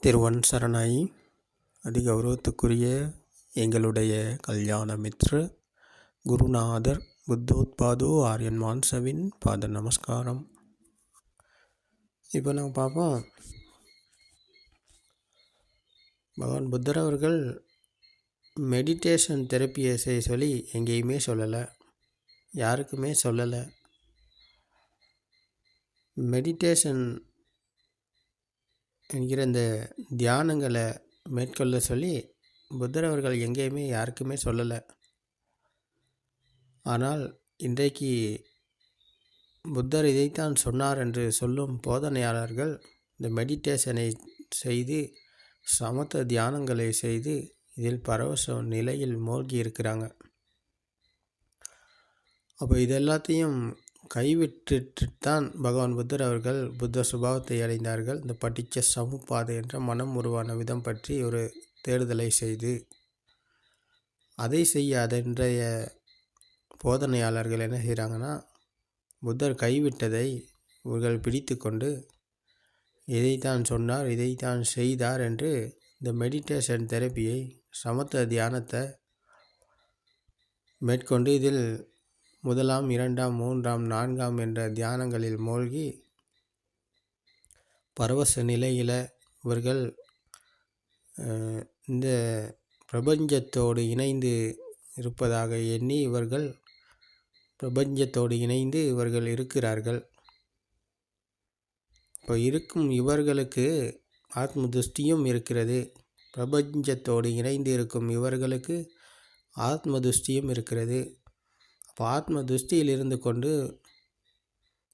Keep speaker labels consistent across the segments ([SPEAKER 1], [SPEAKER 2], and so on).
[SPEAKER 1] திருவன் சரணாய். அதிகௌரவத்துக்குரிய எங்களுடைய கல்யாண மித்ர குருநாதர் புத்தோத்பாதோ ஆரியன் மான்சவின் பாத நமஸ்காரம். இப்போ நம்ம பார்ப்போம், பகவான் புத்தர் அவர்கள் மெடிடேஷன் தெரப்பியை செய்ய சொல்லி எங்கேயுமே சொல்லலை, யாருக்குமே சொல்லலை. மெடிடேஷன் என்கிற இந்த தியானங்களை மேற்கொள்ள சொல்லி புத்தர் அவர்கள் எங்கேயுமே யாருக்குமே சொல்லலை. ஆனால் இன்றைக்கு புத்தர் இதைத்தான் சொன்னார் என்று சொல்லும் போதனையாளர்கள் இந்த மெடிடேஷனை செய்து சமத்த தியானங்களை செய்து இதில் பரவச நிலையில் மூழ்கி இருக்கிறாங்க. அப்போ இது எல்லாத்தையும் கைவிட்டுத்தான் பகவான் புத்தர் அவர்கள் புத்த சுபாவத்தை அடைந்தார்கள். இந்த பட்டிச்ச சமுப்பாதை என்ற மனம் உருவான விதம் பற்றி ஒரு தேடுதலை செய்து அதை செய்ய அதன்றைய போதனையாளர்கள் என்ன செய்கிறாங்கன்னா, புத்தர் கைவிட்டதை இவர்கள் பிடித்து கொண்டு இதைத்தான் சொன்னார், இதைத்தான் செய்தார் என்று இந்த மெடிடேஷன் தெரப்பியை சமத்த தியானத்தை மேற்கொண்டு இதில் 1, 2, 3, 4 என்ற தியானங்களில் மூழ்கி பரவச நிலையில் இவர்கள் இந்த பிரபஞ்சத்தோடு இணைந்து இருப்பதாக எண்ணி இவர்கள் பிரபஞ்சத்தோடு இணைந்து இவர்கள் இருக்கிறார்கள். இப்போ இருக்கும் இவர்களுக்கு ஆத்ம துஷ்டியும் இருக்கிறது. பிரபஞ்சத்தோடு இணைந்து இருக்கும் இவர்களுக்கு ஆத்ம துஷ்டியும் இருக்கிறது. அப்போ ஆத்ம துஷ்டியில் இருந்து கொண்டு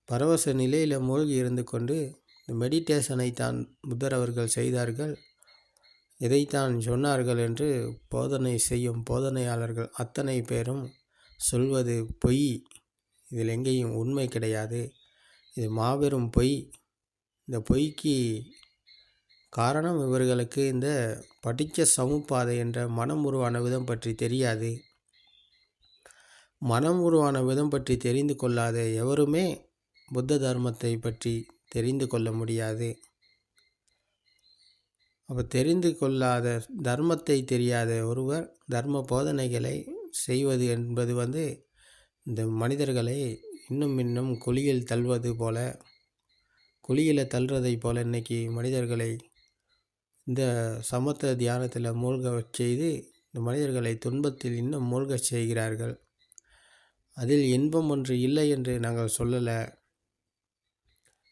[SPEAKER 1] பரவச நிலையில் மூழ்கி இருந்து கொண்டு இந்த மெடிடேஷனை தான் புத்தர் அவர்கள் செய்தார்கள், இதைத்தான் சொன்னார்கள் என்று போதனை செய்யும் போதனையாளர்கள் அத்தனை பேரும் சொல்வது பொய். இதில் எங்கேயும் உண்மை கிடையாது. இது மாபெரும் பொய். இந்த பொய்க்கு காரணம் இவர்களுக்கு இந்த பட்டிச்ச சமுப்பாதை என்ற மனம் உருவான விதம் பற்றி தெரியாது. மனம் உருவான விதம் பற்றி தெரிந்து கொள்ளாத எவருமே புத்த தர்மத்தை பற்றி தெரிந்து கொள்ள முடியாது. அப்போ தெரிந்து கொள்ளாத தர்மத்தை தெரியாத ஒருவர் தர்ம போதனைகளை செய்வது என்பது இந்த மனிதர்களை இன்னும் குழியில் தள்ளுவது போல, குழியில் தள்ளுறதை போல இன்றைக்கி மனிதர்களை இந்த சமத்த தியானத்தில் மூழ்க செய்து இந்த மனிதர்களை துன்பத்தில் இன்னும் மூழ்க செய்கிறார்கள். அதில் இன்பம் ஒன்று இல்லை என்று நாங்கள் சொல்லலை.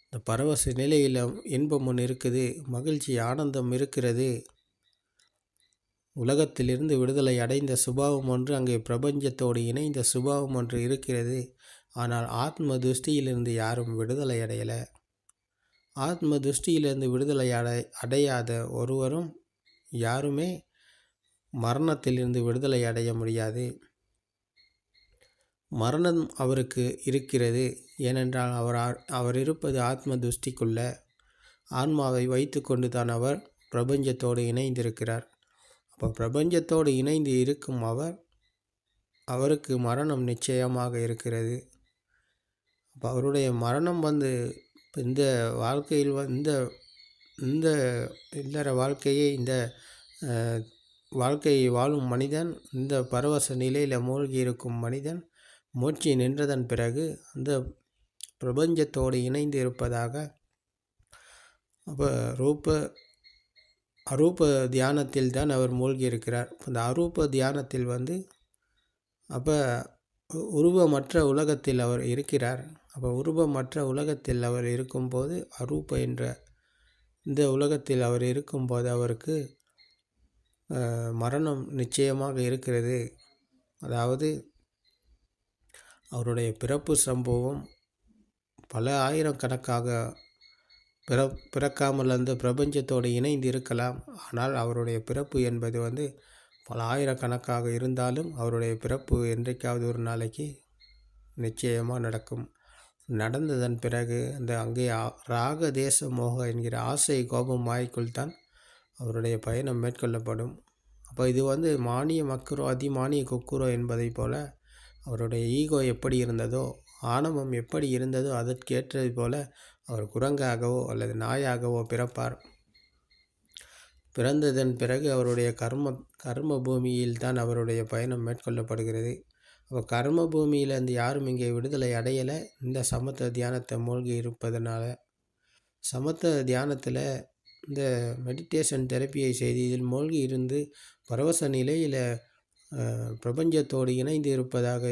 [SPEAKER 1] இந்த பரவச நிலையில் இன்பம் ஒன்று இருக்குது, மகிழ்ச்சி ஆனந்தம் இருக்கிறது. உலகத்திலிருந்து விடுதலை அடைந்த சுபாவம் ஒன்று, அங்கே பிரபஞ்சத்தோடு இணைந்த சுபாவம் ஒன்று இருக்கிறது. ஆனால் ஆத்ம துஷ்டியிலிருந்து யாரும் விடுதலை அடையலை. ஆத்ம துஷ்டியிலிருந்து விடுதலை அடையாத ஒருவரும் யாருமே மரணத்திலிருந்து விடுதலை அடைய முடியாது. மரணம் அவருக்கு இருக்கிறது. ஏனென்றால் அவர் இருப்பது ஆத்ம துஷ்டிக்குள்ள. ஆன்மாவை வைத்து கொண்டு தான் அவர் பிரபஞ்சத்தோடு இணைந்திருக்கிறார். அப்போ பிரபஞ்சத்தோடு இணைந்து இருக்கும் அவருக்கு மரணம் நிச்சயமாக இருக்கிறது. அப்போ அவருடைய மரணம் இந்த வாழ்க்கையில் இந்த இல்லற வாழ்க்கையை இந்த வாழ்க்கையை வாழும் மனிதன், இந்த பரவச நிலையில் மூழ்கி இருக்கும் மனிதன் மூச்சு நின்றதன் பிறகு அந்த பிரபஞ்சத்தோடு இணைந்து இருப்பதாக அப்போ அரூப தியானத்தில் தான் அவர் மூழ்கி இருக்கிறார். அந்த அரூப தியானத்தில் அப்போ உருவமற்ற உலகத்தில் அவர் இருக்கிறார். அப்போ உருவமற்ற உலகத்தில் அவர் இருக்கும்போது, அரூப என்ற இந்த உலகத்தில் அவர் இருக்கும்போது அவருக்கு மரணம் நிச்சயமாக இருக்கிறது. அதாவது அவருடைய பிறப்பு சம்பவம் பல ஆயிரக்கணக்காக பிறக்காமல் அந்த பிரபஞ்சத்தோடு இணைந்து இருக்கலாம். ஆனால் அவருடைய பிறப்பு என்பது பல ஆயிரக்கணக்காக இருந்தாலும் அவருடைய பிறப்பு என்றைக்காவது ஒரு நாளைக்கு நிச்சயமாக நடக்கும். நடந்ததன் பிறகு அங்கே ராக தேச மோக என்கிற ஆசை கோபம் மாய்க்குள் தான் அவருடைய பயணம் மேற்கொள்ளப்படும். அப்போ இது மானிய மக்குரோ அதிமானிய குக்குரோ என்பதை போல அவருடைய ஈகோ எப்படி இருந்ததோ, ஆணவம் எப்படி இருந்ததோ அதற்கேற்றது போல அவர் குரங்காகவோ அல்லது நாயாகவோ பிறப்பார். பிறந்ததன் பிறகு அவருடைய கர்ம பூமியில் தான் அவருடைய பயணம் மேற்கொள்ளப்படுகிறது. அப்போ கர்ம பூமியிலேருந்து யாரும் இங்கே விடுதலை அடையலை. இந்த சமத்துவ தியானத்தை மூழ்கி இருப்பதனால. சமத்துவ தியானத்தில் இந்த மெடிடேஷன் தெரப்பியை செய்து இதில் மூழ்கி இருந்து பரவச நிலையில் பிரபஞ்சத்தோடு இணைந்து இருப்பதாக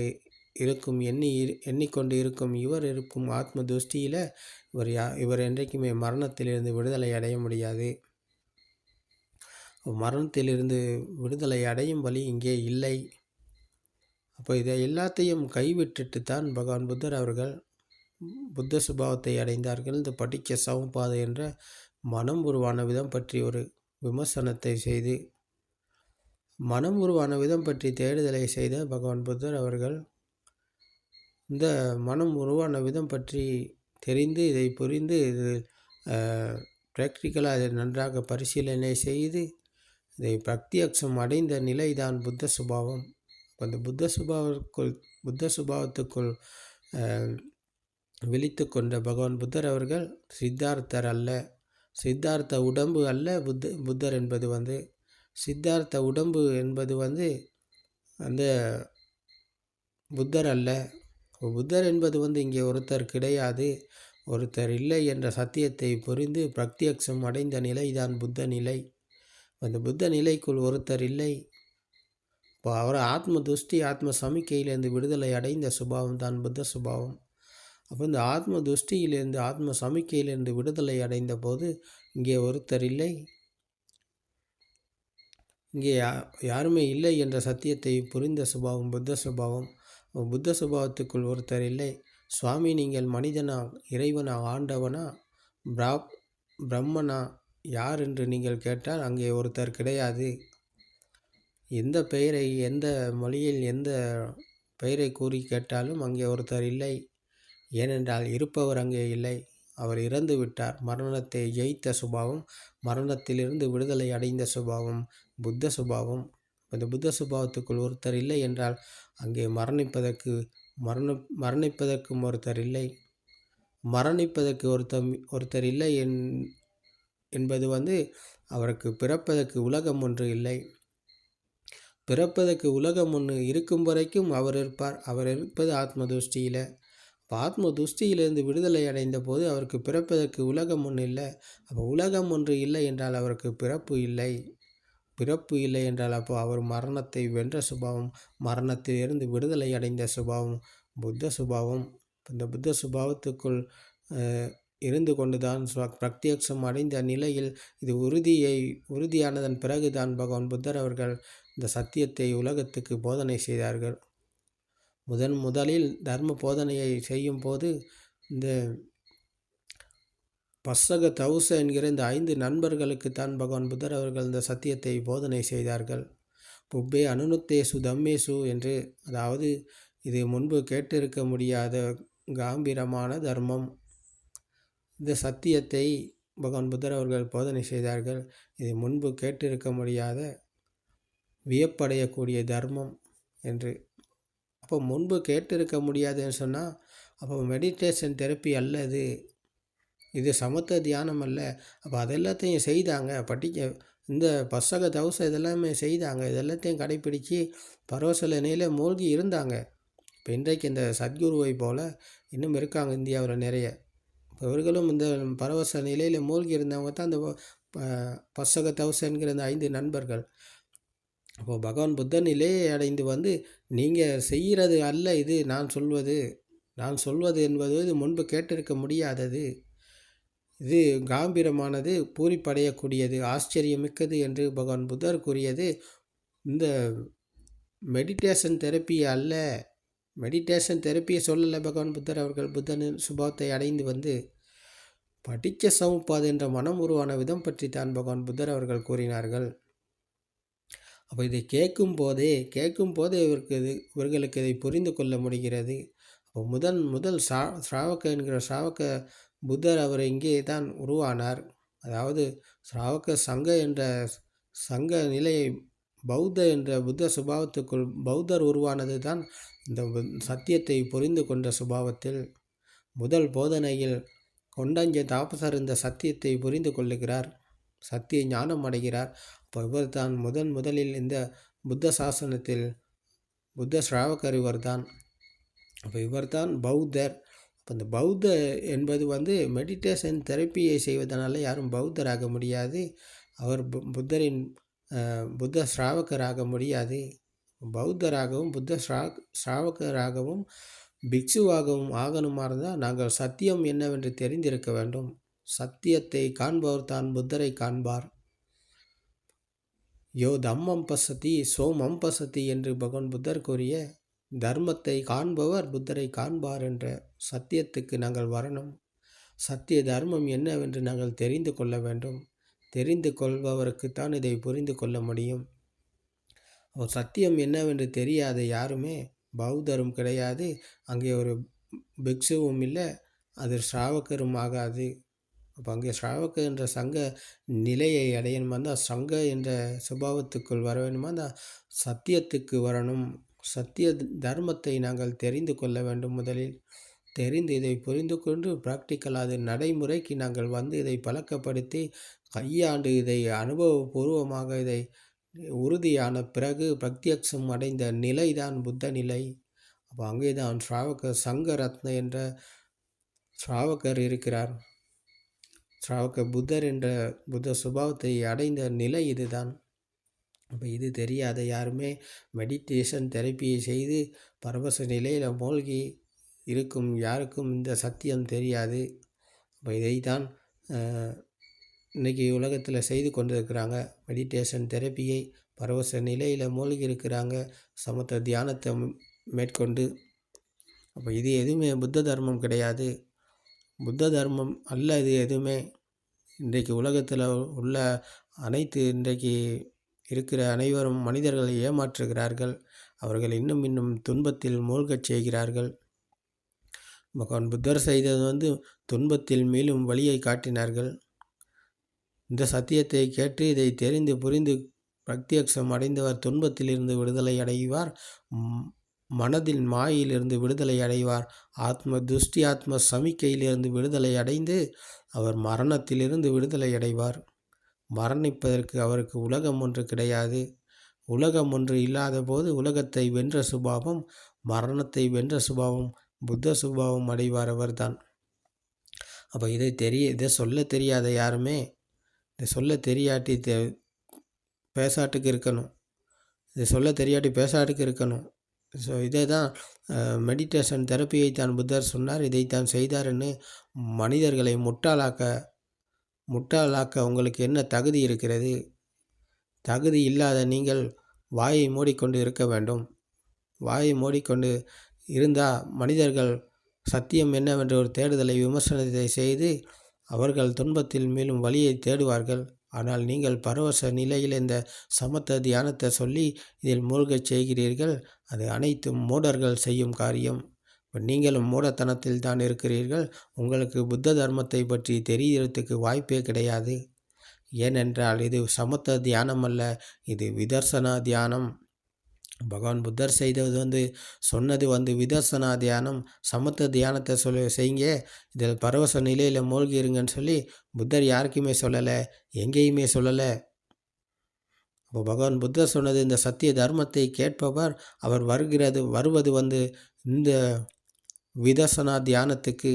[SPEAKER 1] இருக்கும் எண்ணிக்கொண்டு இருக்கும் இவர் இருக்கும் ஆத்ம துஷ்டியில் இவர் என்றைக்குமே மரணத்திலிருந்து விடுதலை அடைய முடியாது. மரணத்திலிருந்து விடுதலை அடையும் வழி இங்கே இல்லை. அப்போ இதை எல்லாத்தையும் கைவிட்டுட்டு தான் பகவான் புத்தர் அவர்கள் புத்த சுபாவத்தை அடைந்தார்கள். இந்த படிக்க சமபாதை என்ற மனம் உருவான விதம் பற்றி ஒரு விமர்சனத்தை செய்து மனம் உருவான விதம் பற்றி தேடுதலை செய்த பகவான் புத்தர் அவர்கள் இந்த மனம் உருவான விதம் பற்றி தெரிந்து இதை புரிந்து இது ப்ராக்டிக்கலாக இதை நன்றாக பரிசீலனை செய்து இதை பிரத்யக்ஷம் அடைந்த நிலைதான் புத்த சுபாவம். அந்த புத்த சுபாவத்துக்குள் விழித்து கொண்ட பகவான் புத்தர் அவர்கள் சித்தார்த்தர் அல்ல. சித்தார்த்த உடம்பு அல்ல. புத்தர் என்பது சித்தார்த்த உடம்பு என்பது அந்த புத்தர் அல்ல. புத்தர் என்பது இங்கே ஒருத்தர் கிடையாது, ஒருத்தர் இல்லை என்ற சத்தியத்தை புரிந்து பிரத்யக்ஷம் அடைந்த நிலைதான் புத்த நிலை. அந்த புத்த நிலைக்குள் ஒருத்தர் இல்லை. இப்போ அவர் ஆத்ம துஷ்டி ஆத்ம சமிக்கையிலிருந்து விடுதலை அடைந்த சுபாவம் தான் புத்த சுபாவம். அப்போ இந்த ஆத்ம துஷ்டியிலிருந்து ஆத்ம சமிக்கையிலிருந்து விடுதலை அடைந்த போது இங்கே ஒருத்தர் இல்லை, இங்கே யாருமே இல்லை என்ற சத்தியத்தை புரிந்த சுபாவம் புத்த சுபாவம். புத்த சுபாவத்துக்குள் ஒருத்தர் இல்லை. சுவாமி, நீங்கள் மனிதனா, இறைவனா, ஆண்டவனா, பிரம்மனா, யார் என்று நீங்கள் கேட்டால் அங்கே ஒருத்தர் கிடையாது. எந்த பெயரை எந்த மொழியில் எந்த பெயரை கூறி கேட்டாலும் அங்கே ஒருத்தர் இல்லை. ஏனென்றால் இருப்பவர் அங்கே இல்லை, அவர் இறந்து விட்டார். மரணத்தை ஜெயித்த சுபாவம், மரணத்திலிருந்து விடுதலை அடைந்த சுபாவம் புத்த சுபாவம். இந்த புத்த சுபாவத்துக்குள் ஒருத்தர் இல்லை என்றால் அங்கே மரணிப்பதற்கும் ஒருத்தர் இல்லை. மரணிப்பதற்கு ஒருத்தர் இல்லை என்பது அவருக்கு பிறப்பதற்கு உலகம் ஒன்று இல்லை. பிறப்பதற்கு உலகம் ஒன்று இருக்கும் வரைக்கும் அவர் இருப்பார். அவர் இருப்பது ஆத்ம துஷ்டியில். ஆத்ம துஷ்டியிலிருந்து விடுதலை அடைந்த போது அவருக்கு பிறப்பதற்கு உலகம் ஒன்று இல்லை. அப்போ உலகம் ஒன்று இல்லை என்றால் அவருக்கு பிறப்பு இல்லை. பிறப்பு இல்லை என்றால் அப்போ அவர் மரணத்தை வென்ற சுபாவம், மரணத்திலிருந்து விடுதலை அடைந்த சுபாவம் புத்த சுபாவம். இந்த புத்த சுபாவத்துக்குள் இருந்து கொண்டுதான் பிரத்யக்ஷம் அடைந்த நிலையில் இது உறுதியானதன் பிறகுதான் பகவான் புத்தர் அவர்கள் இந்த சத்தியத்தை உலகத்துக்கு போதனை செய்தார்கள். முதலில் தர்ம போதனையை செய்யும் போது இந்த பஸ்ஸக தௌச என்கிற இந்த 5 நண்பர்களுக்குத்தான் பகவான் புத்தர் அவர்கள் இந்த சத்தியத்தை போதனை செய்தார்கள். புப்பே அனுனுத்தேசு தம்மேசு என்று, அதாவது இது முன்பு கேட்டிருக்க முடியாத காம்பீரமான தர்மம். இந்த சத்தியத்தை பகவான் புத்தர் அவர்கள் போதனை செய்தார்கள். இது முன்பு கேட்டிருக்க முடியாத வியப்படையக்கூடிய தர்மம் என்று. அப்போ முன்பு கேட்டிருக்க முடியாதுன்னு சொன்னால் அப்போ மெடிடேஷன் தெரப்பி அல்ல, இது சமத்துவ தியானம் அல்ல. அப்போ அதெல்லாத்தையும் செய்தாங்க, இந்த பஸ்ஸக தௌச இதெல்லாமே செய்தாங்க, இதெல்லாத்தையும் கடைப்பிடித்து பரவச நிலையில் மூழ்கி இருந்தாங்க. இப்போ இன்றைக்கு இந்த சத்குருவை போல் இன்னும் இருக்காங்க இந்தியாவில் நிறைய. இப்போ இவர்களும் இந்த பரவச நிலையில் மூழ்கி இருந்தவங்க தான் இந்த பஸ்ஸக தௌச என்கிற இந்த 5 நண்பர்கள். அப்போது பகவான் புத்த நிலையை அடைந்து நீங்கள் செய்கிறது அல்ல இது, நான் சொல்வது என்பது இது முன்பு கேட்டிருக்க முடியாதது, இது காம்பீரமானது, பூரிப்படையக்கூடியது, ஆச்சரியமிக்கது என்று பகவான் புத்தர் கூறியது இந்த மெடிடேஷன் தெரப்பி அல்ல. மெடிடேஷன் தெரப்பியை சொல்லலை பகவான் புத்தர் அவர்கள். புத்தன் சுபாவத்தை அடைந்து படிக்க சமுப்பாது என்ற மனம் உருவான விதம் பற்றி தான் பகவான் புத்தர் அவர்கள் கூறினார்கள். அப்போ இதை கேட்கும் போதே இவர்களுக்கு இதை புரிந்து கொள்ள முடிகிறது. அப்போ முதல் ஸ்ராவக என்கிற ஸ்ராவக புத்தர் அவர் இங்கே தான் உருவானார். அதாவது ஸ்ராவக சங்க என்ற சங்க நிலையை பௌத்த என்ற புத்த சுபாவத்துக்குள் பௌத்தர் உருவானது தான் இந்த சத்தியத்தை புரிந்து கொண்ட சுபாவத்தில். முதல் போதனையில் கொண்டஞ்ச தாபசர் இந்த சத்தியத்தை புரிந்து கொள்ளுகிறார். சத்திய ஞானம் அடைகிறார். அப்போ இவர் தான் முதலில் இந்த புத்த சாசனத்தில் புத்த ஸ்ராவகர் இவர் தான். அப்போ இவர் தான் பௌத்தர். அப்போ இந்த பௌத்த என்பது மெடிடேஷன் தெரப்பியை செய்வதனால யாரும் பௌத்தராக முடியாது. அவர் புத்தரின் புத்த ஸ்ராவகராக முடியாது. பௌத்தராகவும் புத்த ஸ்ராவகராகவும் பிக்ஷுவாகவும் ஆகணுமா இருந்தால் நாங்கள் சத்தியம் என்னவென்று தெரிந்திருக்க வேண்டும். சத்தியத்தை காண்பவர் தான் புத்தரை காண்பார். யோ தம்மம் பசதி சோமம் பசதி என்று பகவான் புத்தர் கூறிய தர்மத்தை காண்பவர் புத்தரை காண்பார் என்ற சத்தியத்துக்கு நாங்கள் வரணும். சத்திய தர்மம் என்னவென்று நாங்கள் தெரிந்து கொள்ள வேண்டும். தெரிந்து கொள்பவருக்குத்தான் இதை புரிந்து கொள்ள முடியும். சத்தியம் என்னவென்று தெரியாத யாருமே பௌத்தரும் கிடையாது, அங்கே ஒரு பிக்ஷுவும் இல்லை, அது ஸ்ராவகரும் ஆகாது. அப்போ அங்கே ஸ்ராவக என்ற சங்க நிலையை அடையணுமா இருந்தால் சங்க என்ற சுபாவத்துக்குள் வர வேணுமா இருந்தால் சத்தியத்துக்கு வரணும். சத்திய தர்மத்தை நாங்கள் தெரிந்து கொள்ள வேண்டும். முதலில் தெரிந்து இதை புரிந்து கொண்டு ப்ராக்டிக்கலாக அது நடைமுறைக்கு நாங்கள் இதை பழக்கப்படுத்தி கையாண்டு இதை அனுபவபூர்வமாக இதை உறுதியான பிறகு பிரத்யக்ஷம் அடைந்த நிலைதான் புத்த நிலை. அப்போ அங்கே தான் ஸ்ராவகர் சங்க ரத்ன என்ற ஸ்ராவகர் இருக்கிறார். ஸ்ராவக புத்தர் என்ற புத்த சுபாவத்தை அடைந்த நிலை இதுதான். அப்போ இது தெரியாத யாருமே மெடிடேஷன் தெரப்பியை செய்து பரவச நிலையில் மூழ்கி இருக்கும் யாருக்கும் இந்த சத்தியம் தெரியாது. அப்போ இதைத்தான் இன்றைக்கி உலகத்தில் செய்து கொண்டிருக்கிறாங்க. மெடிடேஷன் தெரப்பியை பரவச நிலையில் மூழ்கி இருக்கிறாங்க, சமத்த தியானத்தை மேற்கொண்டு. அப்போ இது எதுவுமே புத்த தர்மம் கிடையாது, புத்த தர்மம் அல்ல இது எதுவுமே. இன்றைக்கு உலகத்தில் உள்ள இன்றைக்கு இருக்கிற அனைவரும் மனிதர்களை ஏமாற்றுகிறார்கள். அவர்கள் இன்னும் துன்பத்தில் மூழ்கச் செய்கிறார்கள். பகவான் புத்தர் செய்தது துன்பத்தில் மேலும் வழியை காட்டினார்கள். இந்த சத்தியத்தை கேட்டு இதை தெரிந்து புரிந்து பிரத்யக்ஷம் அடைந்தவர் துன்பத்திலிருந்து விடுதலை அடைவார், மனதின் மாயிலிருந்து விடுதலை அடைவார், ஆத்ம சமிக்கையிலிருந்து விடுதலை அடைந்து அவர் மரணத்திலிருந்து விடுதலை அடைவார். மரணிப்பதற்கு அவருக்கு உலகம் ஒன்று கிடையாது. உலகம் ஒன்று இல்லாத போது உலகத்தை வென்ற சுபாவம், மரணத்தை வென்ற சுபாவம், புத்த சுபாவம் அடைவார் அவர்தான். அப்போ இதை சொல்ல தெரியாத யாருமே, இதை சொல்ல தெரியாட்டி பேசாட்டுக்கு இருக்கணும். இதை சொல்ல தெரியாட்டி பேசாட்டுக்கு இருக்கணும். ஸோ இதை தான் மெடிடேஷன் தெரப்பியை தான் புத்தர் சொன்னார், இதைத்தான் செய்தார்னு. மனிதர்களை முட்டாளாக்க உங்களுக்கு என்ன தகுதி இருக்கிறது? தகுதி இல்லாத நீங்கள் வாயை மூடிக்கொண்டு இருக்க வேண்டும். வாயை மூடிக்கொண்டு இருந்தால் மனிதர்கள் சத்தியம் என்னவென்ற ஒரு தேடுதலை விமர்சனத்தை செய்து அவர்கள் துன்பத்தில் மேலும் வழியை தேடுவார்கள். ஆனால் நீங்கள் பரவச நிலையில் இந்த சமத்த தியானத்தை சொல்லி இதில் மூழ்கச் செய்கிறீர்கள். அது அனைத்தும் மூடர்கள் செய்யும் காரியம். நீங்களும் மூடத்தனத்தில் தான் இருக்கிறீர்கள். உங்களுக்கு புத்த தர்மத்தை பற்றி தெரியறதுக்கு வாய்ப்பே கிடையாது. ஏனென்றால் இது சமத்த தியானம் அல்ல, இது விதர்சனா தியானம். பகவான் புத்தர் செய்தது சொன்னது விதர்சனா தியானம். சமத்த தியானத்தை செய்யுங்க, இதில் பரவச நிலையில் மூழ்கிருங்கன்னு சொல்லி புத்தர் யாருக்குமே சொல்லலை, எங்கேயுமே சொல்லலை. அப்போ பகவான் புத்தர் சொன்னது இந்த சத்திய தர்மத்தை கேட்பவர் அவர் வருவது இந்த விதர்சனா தியானத்துக்கு.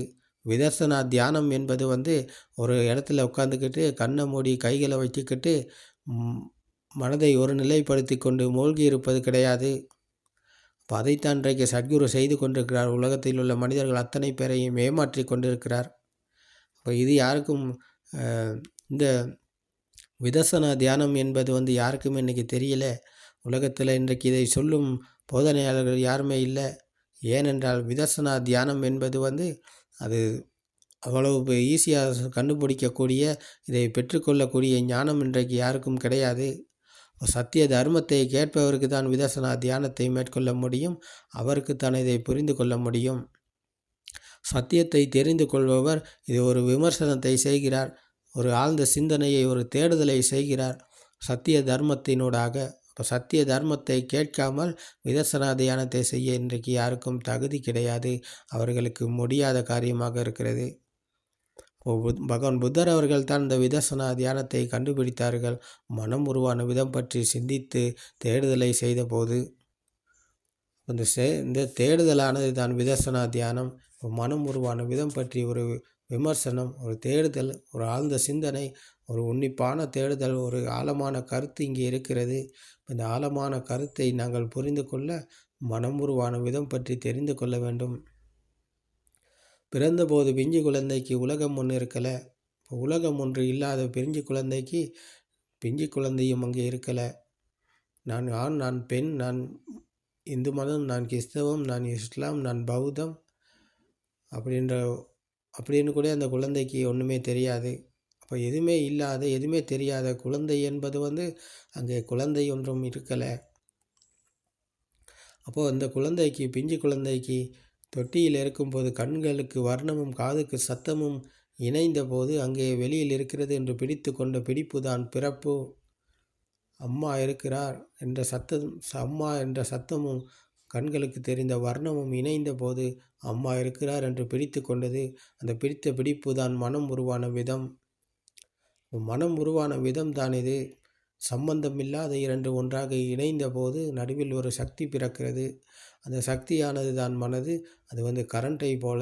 [SPEAKER 1] விதர்சனா தியானம் என்பது ஒரு இடத்துல உட்காந்துக்கிட்டு கண்ணை மூடி கைகளை வச்சுக்கிட்டு மனதை ஒரு நிலைப்படுத்தி கொண்டு மூழ்கி இருப்பது கிடையாது. இப்போ அதைத்தான் இன்றைக்கு சத்குரு செய்து கொண்டிருக்கிறார். உலகத்தில் உள்ள மனிதர்கள் அத்தனை பேரையும் ஏமாற்றி கொண்டிருக்கிறார். இப்போ இது யாருக்கும் இந்த விதர்சனா தியானம் என்பது யாருக்குமே இன்றைக்கி தெரியல. உலகத்தில் இன்றைக்கு இதை சொல்லும் போதனையாளர்கள் யாருமே இல்லை. ஏனென்றால் விதர்சனா தியானம் என்பது அது அவ்வளவு ஈஸியாக கண்டுபிடிக்கக்கூடிய, இதை பெற்றுக்கொள்ளக்கூடிய ஞானம் இன்றைக்கு யாருக்கும் கிடையாது. சத்திய தர்மத்தை கேட்பவருக்கு தான் விதர்சனா தியானத்தை மேற்கொள்ள முடியும், அவருக்குத்தான் இதை புரிந்து கொள்ள முடியும். சத்தியத்தை தெரிந்து கொள்பவர் இது ஒரு விமர்சனத்தை செய்கிறார், ஒரு ஆழ்ந்த சிந்தனையை, ஒரு தேடுதலை செய்கிறார் சத்திய தர்மத்தினூடாக. இப்போ சத்திய தர்மத்தை கேட்காமல் விதர்சனா தியானத்தை செய்ய இன்றைக்கு யாருக்கும் தகுதி கிடையாது, அவர்களுக்கு முடியாத காரியமாக இருக்கிறது. பகவான் புத்தர் அவர்கள் தான் இந்த விதர்சனா தியானத்தை கண்டுபிடித்தார்கள். மனம் உருவான விதம் பற்றி சிந்தித்து தேடுதலை செய்தபோது இந்த தேடுதலானது தான் விதர்சனா தியானம். மனம் உருவான விதம் பற்றி ஒரு விமர்சனம், ஒரு தேடுதல், ஒரு ஆழ்ந்த சிந்தனை, ஒரு உன்னிப்பான தேடுதல், ஒரு ஆழமான கருத்து இங்கே இருக்கிறது. இந்த ஆழமான கருத்தை நாங்கள் புரிந்து கொள்ள மனம் உருவான விதம் பற்றி தெரிந்து கொள்ள வேண்டும். பிறந்தபோது பிஞ்சு குழந்தைக்கு உலகம் ஒன்று இருக்கலை. இப்போ உலகம் ஒன்று இல்லாத பிஞ்சு குழந்தைக்கு பிஞ்சு குழந்தையும் அங்கே இருக்கலை. நான் ஆண், நான் பெண், நான் இந்து மதம், நான் கிறிஸ்தவம், நான் இஸ்லாம், நான் பௌத்தம் அப்படின்னு கூட அந்த குழந்தைக்கு ஒன்றுமே தெரியாது. அப்போ எதுவுமே இல்லாத, எதுவுமே தெரியாத குழந்தை என்பது அங்கே குழந்தை ஒன்றும் இருக்கலை. அப்போது அந்த குழந்தைக்கு, பிஞ்சு குழந்தைக்கு தொட்டியில் இருக்கும்போது கண்களுக்கு வர்ணமும் காதுக்கு சத்தமும் இணைந்த போது அங்கே வெளியில் இருக்கிறது என்று பிடித்து கொண்ட பிடிப்பு தான் பிறப்பு. அம்மா இருக்கிறார் என்ற அம்மா என்ற சத்தமும் கண்களுக்கு தெரிந்த வர்ணமும் இணைந்த போது அம்மா இருக்கிறார் என்று பிடித்து கொண்டது. அந்த பிடித்த பிடிப்பு தான் மனம் உருவான விதம். மனம் உருவான விதம் தான் இது. சம்பந்தமில்லாத இரண்டு ஒன்றாக இணைந்த போது நடுவில் ஒரு சக்தி பிறக்கிறது. அந்த சக்தியானது தான் மனது. அது கரண்டை போல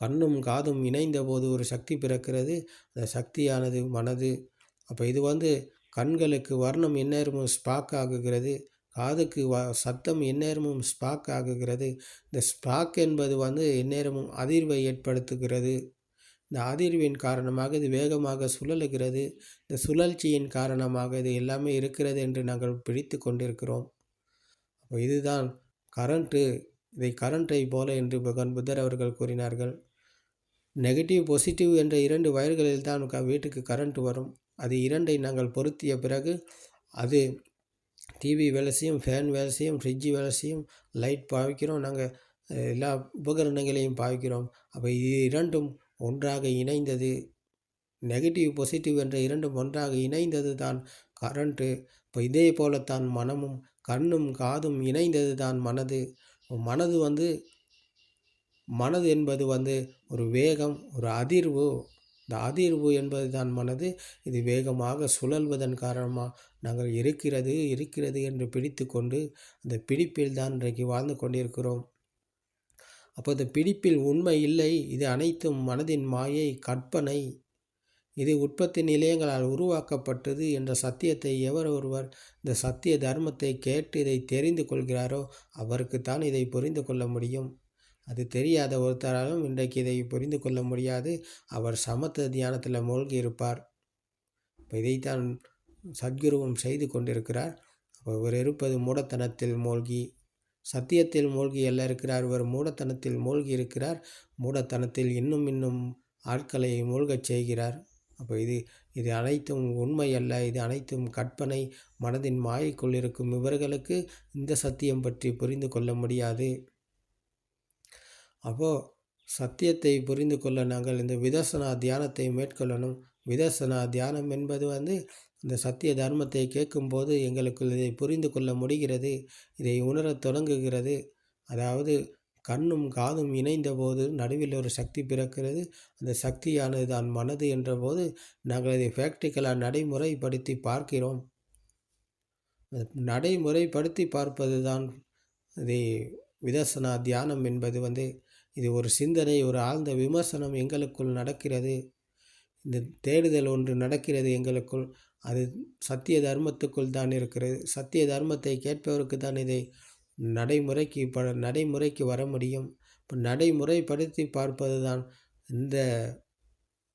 [SPEAKER 1] கண்ணும் காதும் இணைந்த போது ஒரு சக்தி பிறக்கிறது. அந்த சக்தியானது மனது. அப்போ இது கண்களுக்கு வர்ணம் எந்நேரமும் ஸ்பாக் ஆகுகிறது. காதுக்கு சத்தம் எந்நேரமும் ஸ்பாக் ஆகுகிறது. இந்த ஸ்பாக் என்பது எந்நேரமும் அதிர்வை ஏற்படுத்துகிறது. இந்த அதிர்வின் காரணமாக இது வேகமாக சுழலுகிறது. இந்த சுழற்சியின் காரணமாக இது எல்லாமே இருக்கிறது என்று நாங்கள் பிடித்து கொண்டிருக்கிறோம். அப்போ இதுதான் கரண்ட்டு. இதை கரண்ட்டை போல என்று பகவான் புத்தர் அவர்கள் கூறினார்கள். நெகட்டிவ் பாசிட்டிவ் என்ற இரண்டு வயர்களில் தான் வீட்டுக்கு கரண்ட் வரும். அது இரண்டை நாங்கள் பொருத்திய பிறகு அது டிவி வேலை செய்யும், ஃபேன் வேலை செய்யும், ஃப்ரிட்ஜு வேலை செய்யும், லைட் பாவிக்கிறோம், நாங்கள் எல்லா உபகரணங்களையும் பாவிக்கிறோம். அப்போ இது இரண்டும் ஒன்றாக இணைந்தது, நெகட்டிவ் பாசிட்டிவ் என்ற இரண்டும் ஒன்றாக இணைந்தது தான் கரண்ட்டு. இப்போ இதே போலத்தான் மனமும் கண்ணும் காதும் இணைந்தது தான் மனது. மனது என்பது ஒரு வேகம், ஒரு அதிர்வு. இந்த அதிர்வு என்பது தான் மனது. இது வேகமாக சுழல்வதன் காரணமாக நாங்கள் இருக்கிறது என்று பிடித்து கொண்டு அந்த பிடிப்பில் தான் இன்றைக்கு வாழ்ந்து கொண்டிருக்கிறோம். அப்போ இந்த பிடிப்பில் உண்மை இல்லை. இது அனைத்தும் மனதின் மாயை, கற்பனை. இது உற்பத்தி நிலையங்களால் உருவாக்கப்பட்டது என்ற சத்தியத்தை எவர் ஒருவர் இந்த சத்திய தர்மத்தை கேட்டு இதை தெரிந்து கொள்கிறாரோ அவருக்குத்தான் இதை புரிந்து கொள்ள முடியும். அது தெரியாத ஒருத்தராலும் இன்றைக்கு இதை புரிந்து கொள்ள முடியாது. அவர் சமத்த தியானத்தில் மூழ்கி இருப்பார். இப்போ இதைத்தான் சத்குருவும் செய்து கொண்டிருக்கிறார். அவர் இருப்பது மூடத்தனத்தில் மூழ்கி, சத்தியத்தில் மூழ்கி அல்ல இருக்கிறார். இவர் மூடத்தனத்தில் மூழ்கி இருக்கிறார். மூடத்தனத்தில் இன்னும் ஆட்களை மூழ்கச் செய்கிறார். அப்போ இது அனைத்தும் உண்மை அல்ல. இது அனைத்தும் கற்பனை, மனதின் மாயைக்குள் இருக்கும் இவர்களுக்கு இந்த சத்தியம் பற்றி புரிந்து கொள்ள முடியாது. அப்போது சத்தியத்தை புரிந்து கொள்ள நாங்கள் இந்த விதர்சனா தியானத்தை மேற்கொள்ளணும். விதர்சனா தியானம் என்பது இந்த சத்திய தர்மத்தை கேட்கும்போது எங்களுக்குள் இதை புரிந்து கொள்ள முடிகிறது, இதை உணரத் தொடங்குகிறது. அதாவது கண்ணும் காதும் இணைந்த போது நடுவில் ஒரு சக்தி பிறக்கிறது. அந்த சக்தியானது தான் மனது என்ற போது நாங்கள் இதை ப்ராக்டிக்கலாக நடைமுறைப்படுத்தி பார்க்கிறோம். நடைமுறைப்படுத்தி பார்ப்பது தான் இது விதர்சனா தியானம் என்பது இது ஒரு சிந்தனை, ஒரு ஆழ்ந்த விமர்சனம் எங்களுக்குள் நடக்கிறது. இந்த தேடுதல் ஒன்று நடக்கிறது எங்களுக்குள். அது சத்திய தர்மத்துக்குள் தான் இருக்கிறது. சத்திய தர்மத்தை கேட்பவருக்கு தான் இதை நடைமுறைக்கு வர முடியும். இப்போ நடைமுறைப்படுத்தி பார்ப்பது தான் இந்த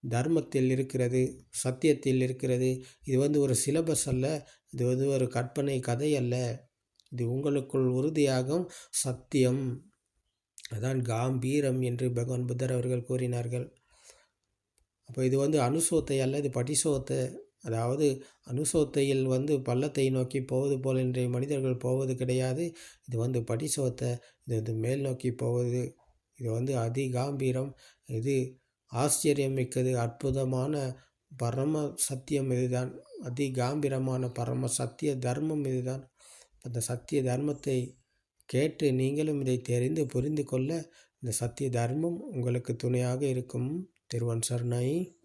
[SPEAKER 1] தர்மத்தில் இருக்கிறது, சத்தியத்தில் இருக்கிறது. இது ஒரு சிலபஸ் அல்ல, இது ஒரு கற்பனை கதை அல்ல. இது உங்களுக்குள் உறுதியாகும் சத்தியம். அதான் காம்பீரம் என்று பகவான் புத்தர் அவர்கள் கூறினார்கள். அப்போ இது அனுசோத்தை அல்ல, இது படிசோத்தை. அதாவது அனுசோத்தையில் பள்ளத்தை நோக்கி போவது போல் இன்றைய மனிதர்கள் போவது கிடையாது. இது படிசோத்தை. இது மேல் நோக்கி போவது. இது அதிகாம்பீரம். இது ஆச்சரியமிக்கது, அற்புதமான பரம சத்தியம் இதுதான். அதிகாம்பீரமான பரம சத்திய தர்மம் இதுதான். அந்த சத்திய தர்மத்தை கேட்டு நீங்களும் இதை தெரிந்து புரிந்து கொள்ள இந்த சத்திய தர்மம் உங்களுக்கு துணையாக இருக்கும். திருவன் சரணை.